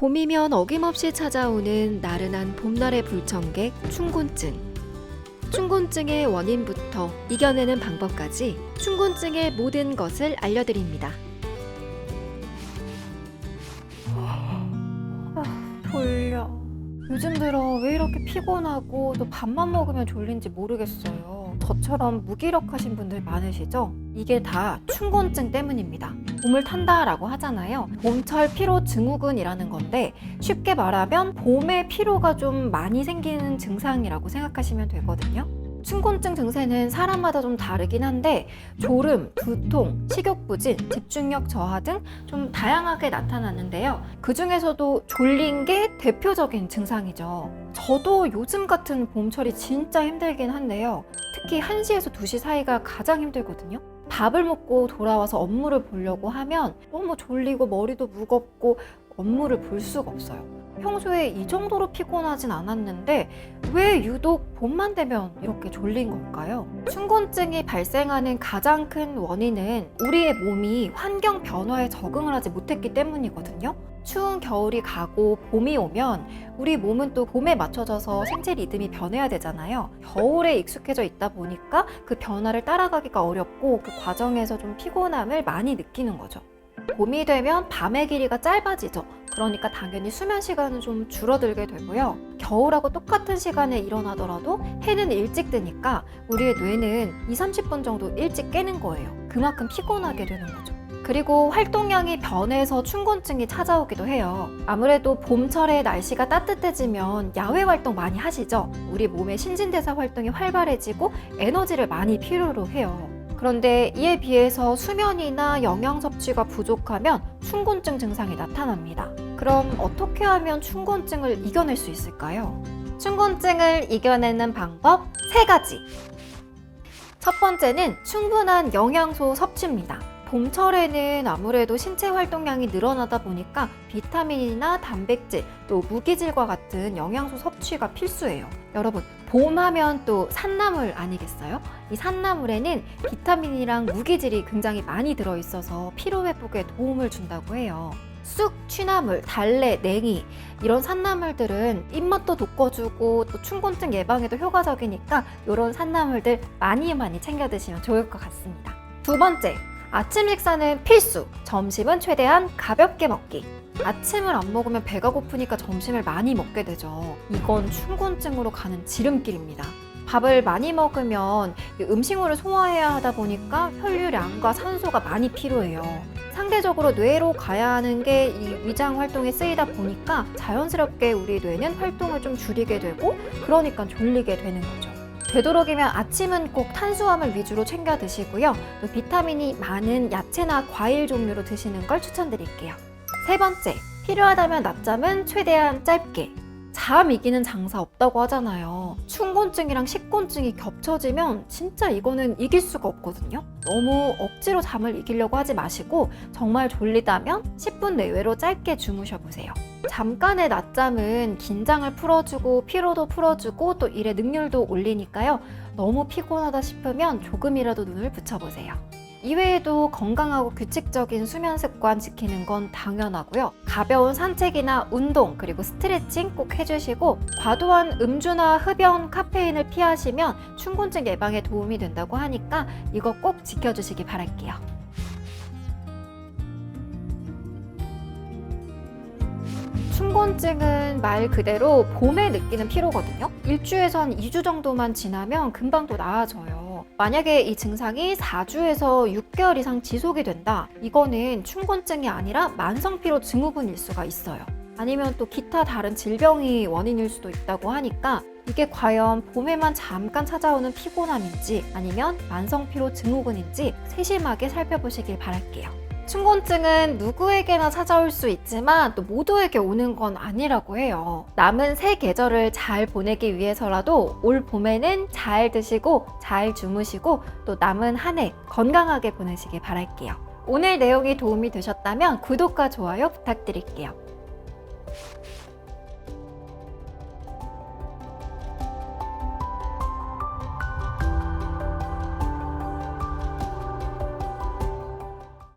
봄이면 어김없이 찾아오는 나른한 봄날의 불청객 춘곤증. 춘곤증의 원인부터 이겨내는 방법까지 춘곤증의 모든 것을 알려드립니다. 졸려. 요즘 들어 왜 이렇게 피곤하고 또 밥만 먹으면 졸린지 모르겠어요. 저처럼 무기력하신 분들 많으시죠? 이게 다 춘곤증 때문입니다. 봄을 탄다라고 하잖아요. 봄철 피로 증후군이라는 건데 쉽게 말하면 봄에 피로가 좀 많이 생기는 증상이라고 생각하시면 되거든요. 춘곤증 증세는 사람마다 좀 다르긴 한데 졸음, 두통, 식욕부진, 집중력 저하 등 좀 다양하게 나타나는데요. 그 중에서도 졸린 게 대표적인 증상이죠. 저도 요즘 같은 봄철이 진짜 힘들긴 한데요. 특히 1시에서 2시 사이가 가장 힘들거든요. 밥을 먹고 돌아와서 업무를 보려고 하면 너무 졸리고 머리도 무겁고 업무를 볼 수가 없어요. 평소에 이 정도로 피곤하진 않았는데 왜 유독 봄만 되면 이렇게 졸린 걸까요? 춘곤증이 발생하는 가장 큰 원인은 우리의 몸이 환경 변화에 적응을 하지 못했기 때문이거든요. 추운 겨울이 가고 봄이 오면 우리 몸은 또 봄에 맞춰져서 생체 리듬이 변해야 되잖아요. 겨울에 익숙해져 있다 보니까 그 변화를 따라가기가 어렵고 그 과정에서 좀 피곤함을 많이 느끼는 거죠. 봄이 되면 밤의 길이가 짧아지죠. 그러니까 당연히 수면 시간은 좀 줄어들게 되고요. 겨울하고 똑같은 시간에 일어나더라도 해는 일찍 뜨니까 우리의 뇌는 20-30분 정도 일찍 깨는 거예요. 그만큼 피곤하게 되는 거죠. 그리고 활동량이 변해서 춘곤증이 찾아오기도 해요. 아무래도 봄철에 날씨가 따뜻해지면 야외 활동 많이 하시죠? 우리 몸의 신진대사 활동이 활발해지고 에너지를 많이 필요로 해요. 그런데 이에 비해서 수면이나 영양 섭취가 부족하면 춘곤증 증상이 나타납니다. 그럼 어떻게 하면 춘곤증을 이겨낼 수 있을까요? 춘곤증을 이겨내는 방법 3가지. 첫 번째는 충분한 영양소 섭취입니다. 봄철에는 아무래도 신체 활동량이 늘어나다 보니까 비타민이나 단백질, 또 무기질과 같은 영양소 섭취가 필수예요. 여러분, 봄하면 또 산나물 아니겠어요? 이 산나물에는 비타민이랑 무기질이 굉장히 많이 들어있어서 피로회복에 도움을 준다고 해요. 쑥, 취나물, 달래, 냉이 이런 산나물들은 입맛도 돋궈주고 또 춘곤증 예방에도 효과적이니까 이런 산나물들 많이 챙겨 드시면 좋을 것 같습니다. 두 번째, 아침 식사는 필수, 점심은 최대한 가볍게 먹기. 아침을 안 먹으면 배가 고프니까 점심을 많이 먹게 되죠. 이건 춘곤증으로 가는 지름길입니다. 밥을 많이 먹으면 음식물을 소화해야 하다 보니까 혈류량과 산소가 많이 필요해요. 상대적으로 뇌로 가야 하는 게 이 위장 활동에 쓰이다 보니까 자연스럽게 우리 뇌는 활동을 좀 줄이게 되고 그러니까 졸리게 되는 거죠. 되도록이면 아침은 꼭 탄수화물 위주로 챙겨 드시고요. 또 비타민이 많은 야채나 과일 종류로 드시는 걸 추천드릴게요. 세 번째, 필요하다면 낮잠은 최대한 짧게. 잠 이기는 장사 없다고 하잖아요. 춘곤증이랑 식곤증이 겹쳐지면 진짜 이거는 이길 수가 없거든요. 너무 억지로 잠을 이기려고 하지 마시고 정말 졸리다면 10분 내외로 짧게 주무셔 보세요. 잠깐의 낮잠은 긴장을 풀어주고 피로도 풀어주고 또 일의 능률도 올리니까요. 너무 피곤하다 싶으면 조금이라도 눈을 붙여보세요. 이외에도 건강하고 규칙적인 수면 습관 지키는 건 당연하고요. 가벼운 산책이나 운동 그리고 스트레칭 꼭 해주시고 과도한 음주나 흡연, 카페인을 피하시면 춘곤증 예방에 도움이 된다고 하니까 이거 꼭 지켜주시기 바랄게요. 춘곤증은 말 그대로 봄에 느끼는 피로거든요. 일주에서 한 2주 정도만 지나면 금방 또 나아져요. 만약에 이 증상이 4주에서 6개월 이상 지속이 된다. 이거는 춘곤증이 아니라 만성피로 증후군일 수가 있어요. 아니면 또 기타 다른 질병이 원인일 수도 있다고 하니까 이게 과연 봄에만 잠깐 찾아오는 피곤함인지 아니면 만성피로 증후군인지 세심하게 살펴보시길 바랄게요. 춘곤증은 누구에게나 찾아올 수 있지만 또 모두에게 오는 건 아니라고 해요. 남은 새 계절을 잘 보내기 위해서라도 올 봄에는 잘 드시고 잘 주무시고 또 남은 한 해 건강하게 보내시길 바랄게요. 오늘 내용이 도움이 되셨다면 구독과 좋아요 부탁드릴게요.